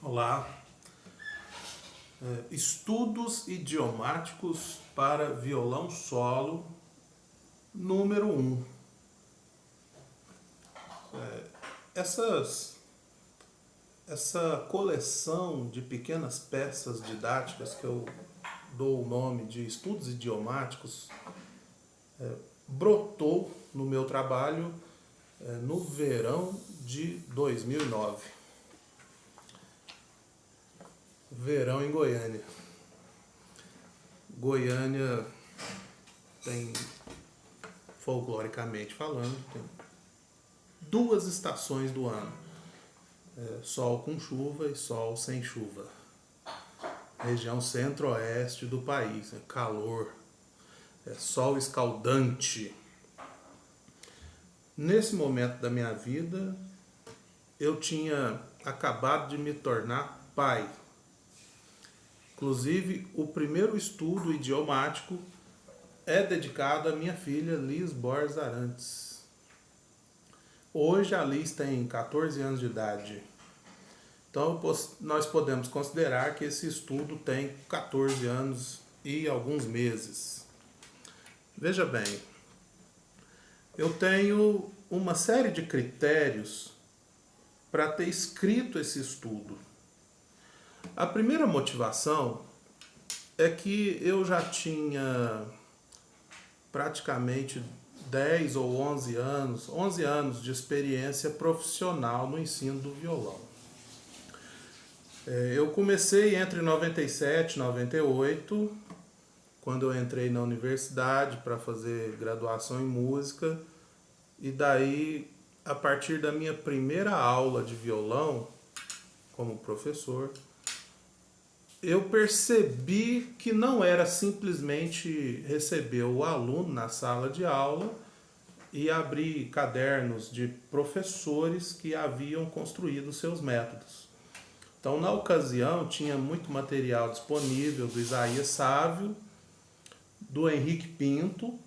Olá. Estudos idiomáticos para violão solo, número 1. Essa coleção de pequenas peças didáticas que eu dou o nome de estudos idiomáticos brotou no meu trabalho no verão de 2009. Verão em Goiânia. Goiânia tem, folcloricamente falando, tem 2 estações do ano. Sol com chuva e sol sem chuva. Região centro-oeste do país, calor, sol escaldante. Nesse momento da minha vida, eu tinha acabado de me tornar pai. Inclusive, o primeiro estudo idiomático é dedicado à minha filha Liz Borges Arantes. Hoje a Liz tem 14 anos de idade. Então nós podemos considerar que esse estudo tem 14 anos e alguns meses. Veja bem, eu tenho uma série de critérios para ter escrito esse estudo. A primeira motivação é que eu já tinha praticamente 10 ou 11 anos de experiência profissional no ensino do violão. Eu comecei entre 97 e 98, quando eu entrei na universidade para fazer graduação em música, e daí, a partir da minha primeira aula de violão, como professor, eu percebi que não era simplesmente receber o aluno na sala de aula e abrir cadernos de professores que haviam construído seus métodos. Então, na ocasião, tinha muito material disponível do Isaías Sávio, do Henrique Pinto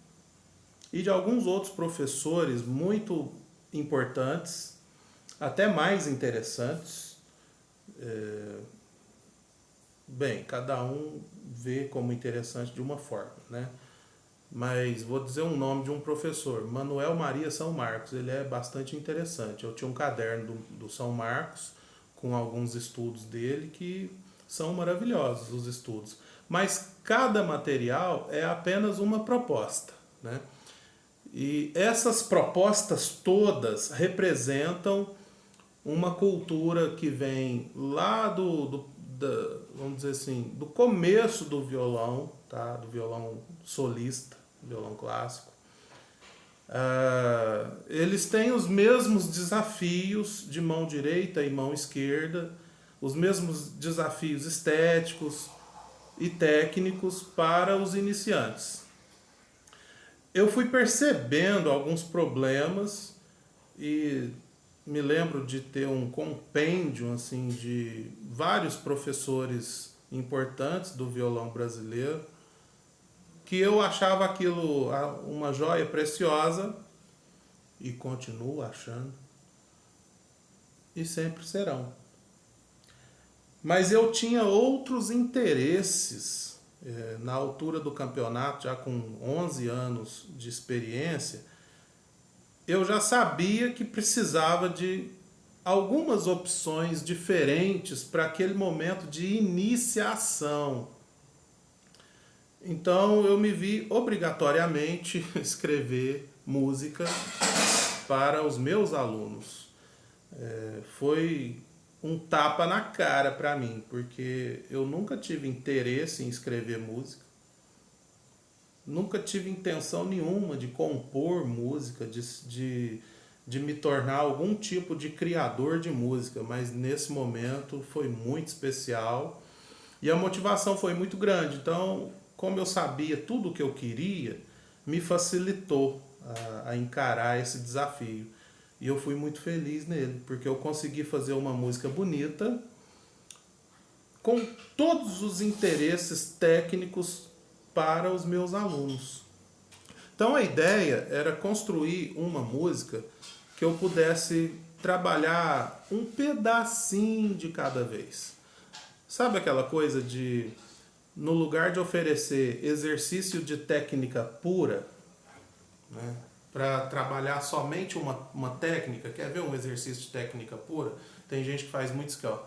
e de alguns outros professores muito importantes, até mais interessantes. Bem, cada um vê como interessante de uma forma, né? Mas vou dizer um nome de um professor, Manuel Maria São Marcos. Ele é bastante interessante. Eu tinha um caderno do São Marcos com alguns estudos dele que são maravilhosos, os estudos. Mas cada material é apenas uma proposta, né? E essas propostas todas representam uma cultura que vem lá vamos dizer assim, do começo do violão, tá? Do violão solista, violão clássico. Eles têm os mesmos desafios de mão direita e mão esquerda, os mesmos desafios estéticos e técnicos para os iniciantes. Eu fui percebendo alguns problemas e me lembro de ter um compêndio assim, de vários professores importantes do violão brasileiro, que eu achava aquilo uma joia preciosa, e continuo achando, e sempre serão. Mas eu tinha outros interesses. Na altura do campeonato, já com 11 anos de experiência, eu já sabia que precisava de algumas opções diferentes para aquele momento de iniciação. Então eu me vi obrigatoriamente escrever música para os meus alunos. Foi um tapa na cara para mim, porque eu nunca tive interesse em escrever música. Nunca tive intenção nenhuma de compor música, de me tornar algum tipo de criador de música, mas nesse momento foi muito especial e a motivação foi muito grande. Então, como eu sabia tudo o que eu queria, me facilitou a encarar esse desafio. E eu fui muito feliz nele, porque eu consegui fazer uma música bonita, com todos os interesses técnicos para os meus alunos. Então a ideia era construir uma música que eu pudesse trabalhar um pedacinho de cada vez. Sabe aquela coisa de, no lugar de oferecer exercício de técnica pura, né, para trabalhar somente uma técnica, quer ver um exercício de técnica pura? Tem gente que faz muito isso aqui, ó.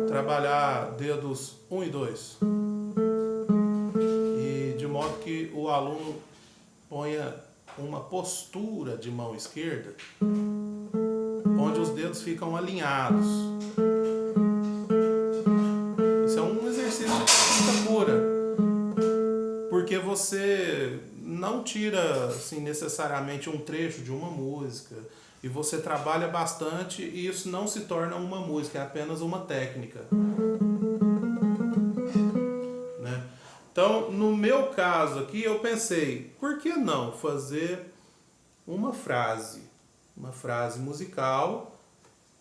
Trabalhar dedos 1 e 2. E de modo que o aluno ponha uma postura de mão esquerda, onde os dedos ficam alinhados. Isso é um exercício de técnica pura, porque você não tira assim, necessariamente um trecho de uma música, e você trabalha bastante e isso não se torna uma música, é apenas uma técnica. Né? Então, no meu caso aqui, eu pensei, por que não fazer uma frase musical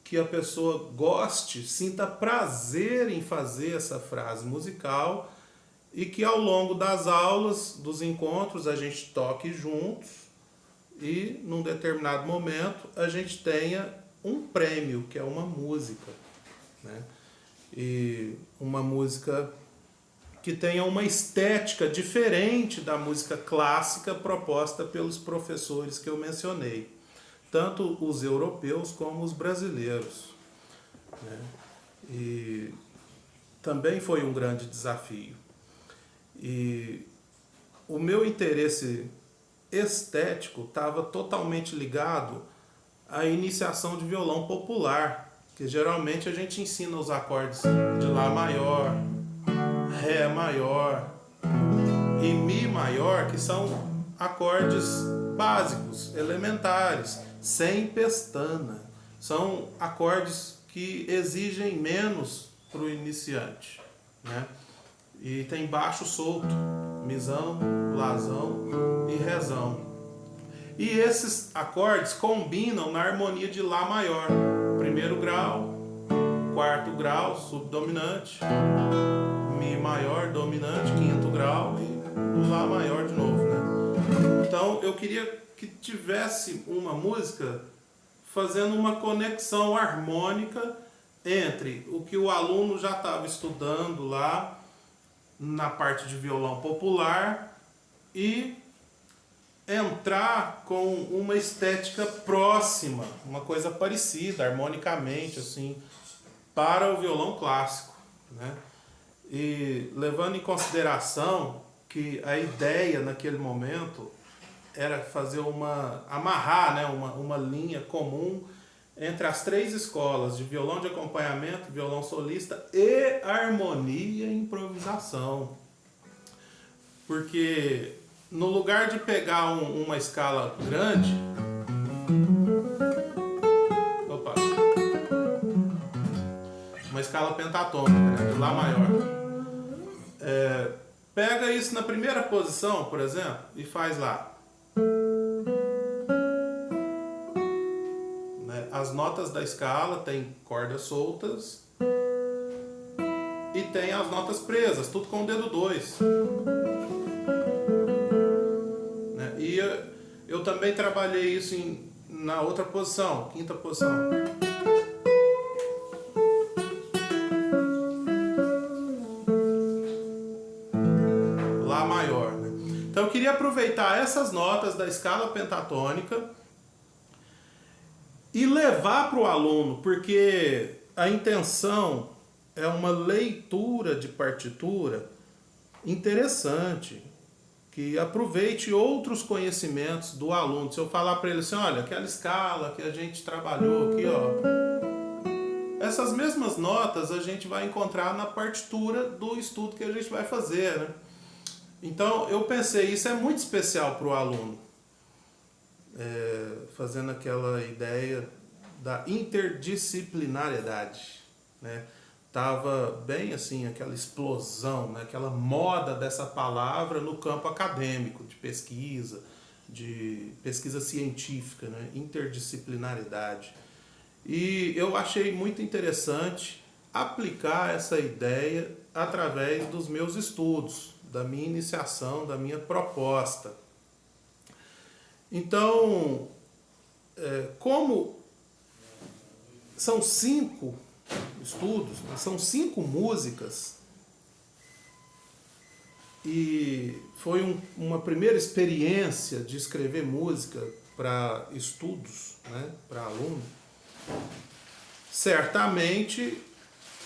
que a pessoa goste, sinta prazer em fazer essa frase musical e que ao longo das aulas, dos encontros, a gente toque juntos e num determinado momento a gente tenha um prêmio, que é uma música, né? E uma música que tenha uma estética diferente da música clássica proposta pelos professores que eu mencionei, tanto os europeus como os brasileiros, né? E também foi um grande desafio. E o meu interesse estético estava totalmente ligado à iniciação de violão popular, que geralmente a gente ensina os acordes de Lá maior, Ré maior e Mi maior, que são acordes básicos, elementares, sem pestana. São acordes que exigem menos para o iniciante, né? E tem baixo solto, misão, lazão e rezão. E esses acordes combinam na harmonia de Lá maior. Primeiro grau, quarto grau, subdominante, Mi maior, dominante, quinto grau e Lá maior de novo, né? Então eu queria que tivesse uma música fazendo uma conexão harmônica entre o que o aluno já estava estudando lá na parte de violão popular e entrar com uma estética próxima, uma coisa parecida, harmonicamente, assim, para o violão clássico, né? E levando em consideração que a ideia naquele momento era fazer amarrar, né, uma linha comum entre as três escolas de violão de acompanhamento, violão solista e harmonia e improvisação. Porque no lugar de pegar uma escala grande, uma escala pentatônica, né, de Lá maior, pega isso na primeira posição, por exemplo, e faz lá. As notas da escala tem cordas soltas e tem as notas presas, tudo com o dedo 2. E eu também trabalhei isso na outra posição, quinta posição. Lá maior, né? Então eu queria aproveitar essas notas da escala pentatônica e levar para o aluno, porque a intenção é uma leitura de partitura interessante, que aproveite outros conhecimentos do aluno. Se eu falar para ele assim, olha, aquela escala que a gente trabalhou aqui, ó, essas mesmas notas a gente vai encontrar na partitura do estudo que a gente vai fazer, né? Então eu pensei, isso é muito especial para o aluno. Fazendo aquela ideia da interdisciplinariedade, né? Tava bem assim, aquela explosão, né? Aquela moda dessa palavra no campo acadêmico, de pesquisa científica, né? Interdisciplinariedade. E eu achei muito interessante aplicar essa ideia através dos meus estudos, da minha iniciação, da minha proposta. Então, como são 5 estudos, né? São 5 músicas, e foi uma primeira experiência de escrever música para estudos, né? Para aluno. Certamente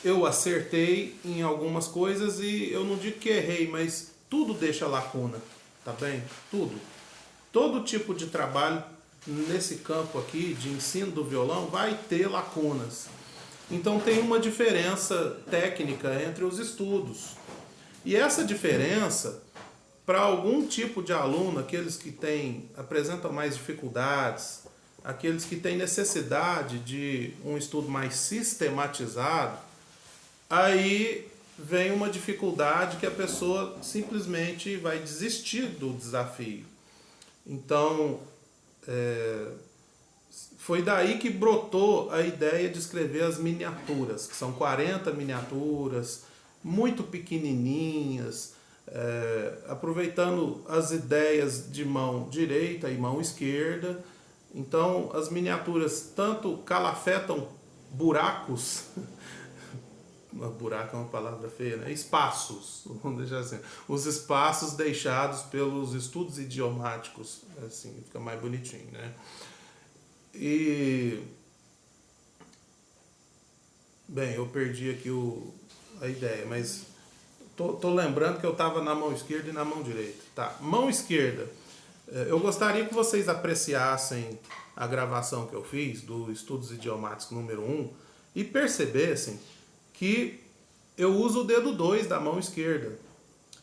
eu acertei em algumas coisas e eu não digo que errei, mas tudo deixa lacuna, tá bem? Tudo. Todo tipo de trabalho nesse campo aqui de ensino do violão vai ter lacunas. Então tem uma diferença técnica entre os estudos. E essa diferença, para algum tipo de aluno, aqueles que apresentam mais dificuldades, aqueles que têm necessidade de um estudo mais sistematizado, aí vem uma dificuldade que a pessoa simplesmente vai desistir do desafio. Então, foi daí que brotou a ideia de escrever as miniaturas, que são 40 miniaturas, muito pequenininhas, aproveitando as ideias de mão direita e mão esquerda. Então, as miniaturas tanto calafetam buracos, buraco é uma palavra feia, né? Espaços, vamos deixar assim, os espaços deixados pelos estudos idiomáticos, assim, fica mais bonitinho, né? E, bem, eu perdi aqui a ideia, mas tô lembrando que eu estava na mão esquerda e na mão direita. Tá, mão esquerda. Eu gostaria que vocês apreciassem a gravação que eu fiz do Estudos Idiomáticos número 1 e percebessem que eu uso o dedo 2 da mão esquerda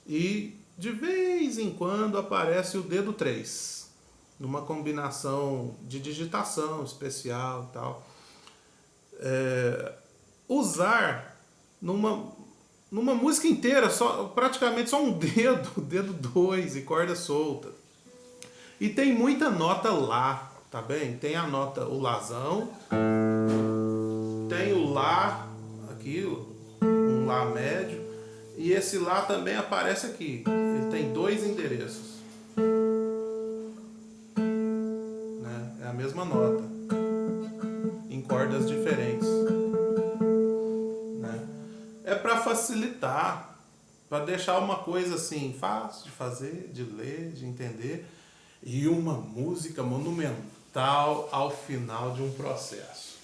e de vez em quando aparece o dedo 3, numa combinação de digitação especial e tal. Usar numa música inteira praticamente só um dedo, o dedo 2 e corda solta. E tem muita nota lá, tá bem? Tem a nota, o lazão, tem o lá, aqui, um lá médio, e esse lá também aparece aqui. Ele tem 2 endereços. Né? É a mesma nota, em cordas diferentes. Né? É para facilitar, para deixar uma coisa assim, fácil de fazer, de ler, de entender, e uma música monumental ao final de um processo.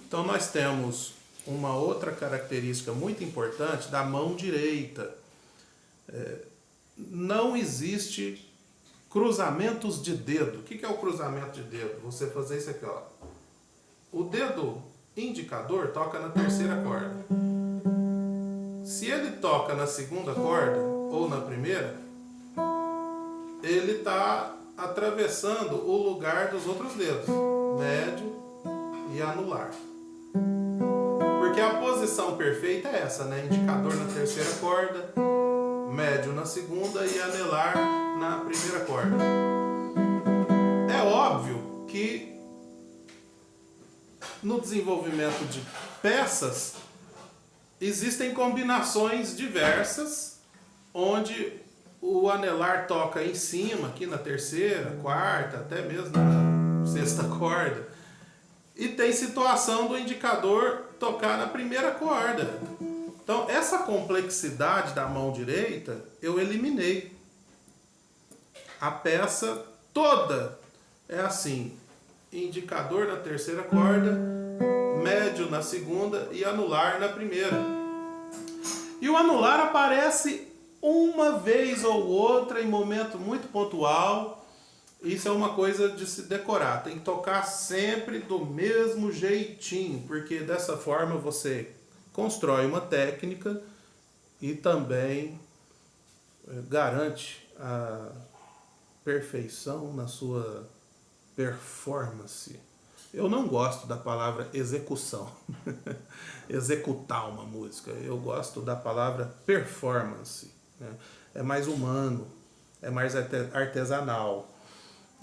Então nós temos uma outra característica muito importante da mão direita. Não existe cruzamentos de dedo. O que é o cruzamento de dedo? Você fazer isso aqui, ó. O dedo indicador toca na terceira corda. Se ele toca na segunda corda ou na primeira, ele está atravessando o lugar dos outros dedos, médio e anular. Porque a posição perfeita é essa, né? Indicador na terceira corda, médio na segunda e anelar na primeira corda. É óbvio que no desenvolvimento de peças existem combinações diversas, onde o anelar toca em cima, aqui na terceira, quarta, até mesmo na sexta corda. E tem situação do indicador tocar na primeira corda. Então, essa complexidade da mão direita, eu eliminei. A peça toda é assim: indicador na terceira corda, médio na segunda e anular na primeira. E o anular aparece uma vez ou outra em momento muito pontual. Isso é uma coisa de se decorar. Tem que tocar sempre do mesmo jeitinho, porque dessa forma você constrói uma técnica e também garante a perfeição na sua performance. Eu não gosto da palavra execução, executar uma música. Eu gosto da palavra performance. Né? É mais humano, é mais artesanal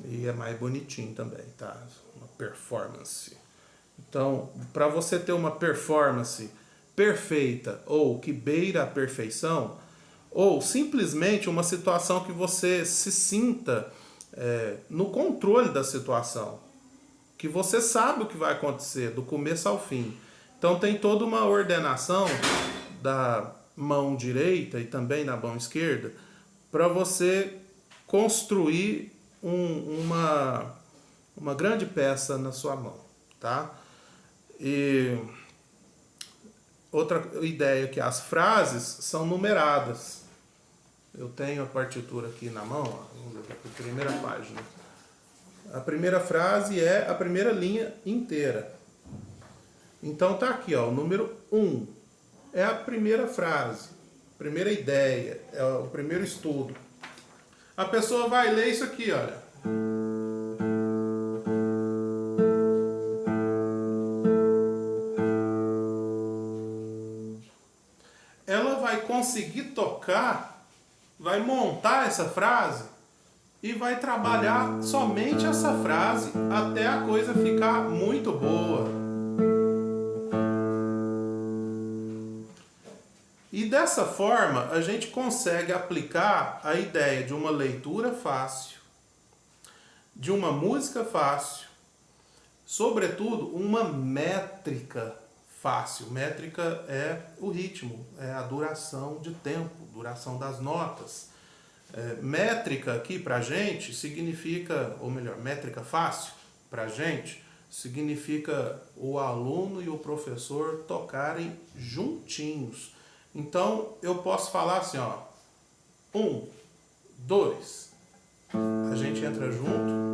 e é mais bonitinho também, tá? Uma performance. Então, para você ter uma performance perfeita ou que beira a perfeição, ou simplesmente uma situação que você se sinta no controle da situação, que você sabe o que vai acontecer do começo ao fim. Então tem toda uma ordenação da mão direita e também da mão esquerda para você construir uma grande peça na sua mão, tá? E outra ideia é que as frases são numeradas. Eu tenho a partitura aqui na mão, ó, vamos ver aqui, a primeira página. A primeira frase é a primeira linha inteira. Então tá aqui, ó, o número 1 é a primeira frase, a primeira ideia, é o primeiro estudo. A pessoa vai ler isso aqui, olha. Ela vai conseguir tocar, vai montar essa frase e vai trabalhar somente essa frase até a coisa ficar muito boa. E dessa forma a gente consegue aplicar a ideia de uma leitura fácil, de uma música fácil, sobretudo uma métrica fácil. Métrica é o ritmo, é a duração de tempo, duração das notas. Métrica aqui pra gente significa, ou melhor, métrica fácil pra gente significa o aluno e o professor tocarem juntinhos. Então eu posso falar assim, ó, 1, 2, a gente entra junto.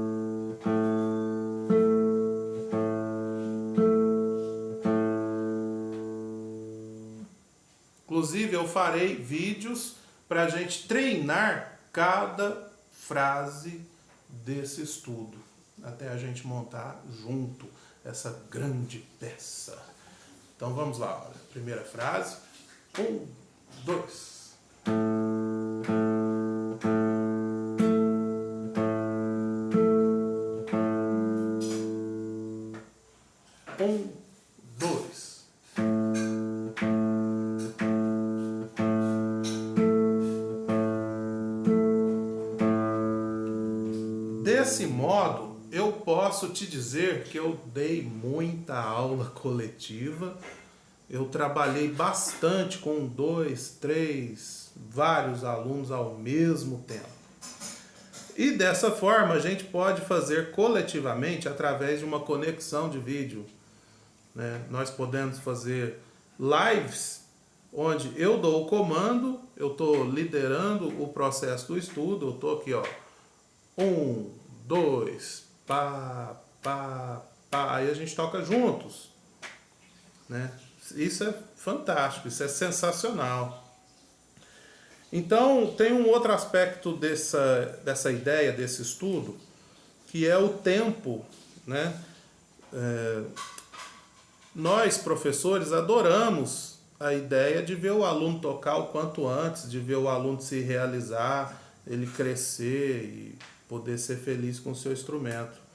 Inclusive eu farei vídeos para a gente treinar cada frase desse estudo, até a gente montar junto essa grande peça. Então vamos lá, olha, primeira frase, 1, 2. Desse modo, eu posso te dizer que eu dei muita aula coletiva, eu trabalhei bastante com 2, 3, vários alunos ao mesmo tempo. E dessa forma a gente pode fazer coletivamente através de uma conexão de vídeo, né? Nós podemos fazer lives onde eu dou o comando, eu estou liderando o processo do estudo, eu estou aqui, ó, 1, 2, pá, pá, pá, aí a gente toca juntos, né? Isso é fantástico, isso é sensacional. Então tem um outro aspecto dessa ideia, desse estudo, que é o tempo, né? Nós, professores, adoramos a ideia de ver o aluno tocar o quanto antes, de ver o aluno se realizar, ele crescer e poder ser feliz com o seu instrumento.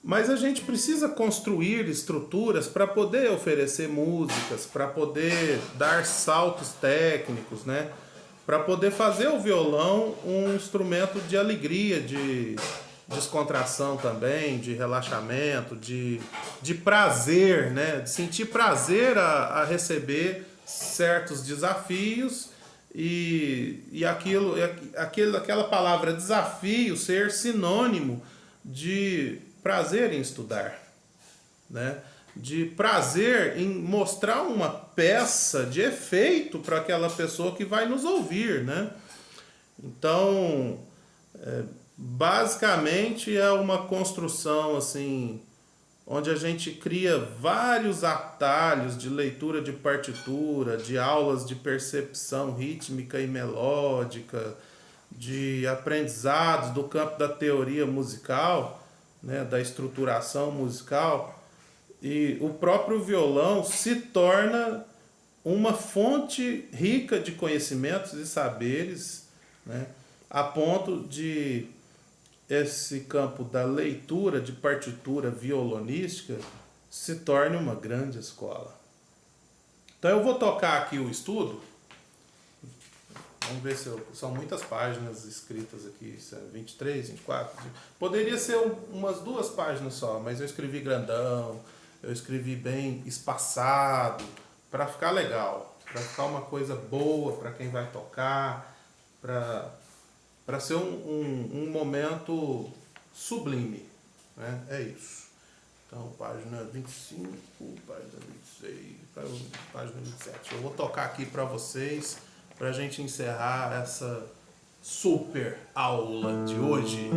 Mas a gente precisa construir estruturas para poder oferecer músicas, para poder dar saltos técnicos, né? Para poder fazer o violão um instrumento de alegria, de descontração também, de relaxamento, de prazer, né? De sentir prazer a receber certos desafios e aquela palavra desafio ser sinônimo de prazer em estudar, né? De prazer em mostrar uma peça de efeito para aquela pessoa que vai nos ouvir, né? Então, basicamente é uma construção assim, onde a gente cria vários atalhos de leitura de partitura, de aulas de percepção rítmica e melódica, de aprendizados do campo da teoria musical, né, da estruturação musical, e o próprio violão se torna uma fonte rica de conhecimentos e saberes, né, a ponto de esse campo da leitura de partitura violonística se torne uma grande escola. Então eu vou tocar aqui o estudo. Vamos ver se são muitas páginas escritas aqui, 23, 24. Poderia ser umas 2 páginas só, mas eu escrevi grandão, eu escrevi bem espaçado, para ficar legal, para ficar uma coisa boa para quem vai tocar, para ser um momento sublime, né? É isso. Então, página 25, página 26, página 27. Eu vou tocar aqui para vocês, para a gente encerrar essa super aula de hoje.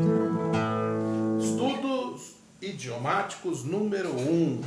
Estudos idiomáticos número 1.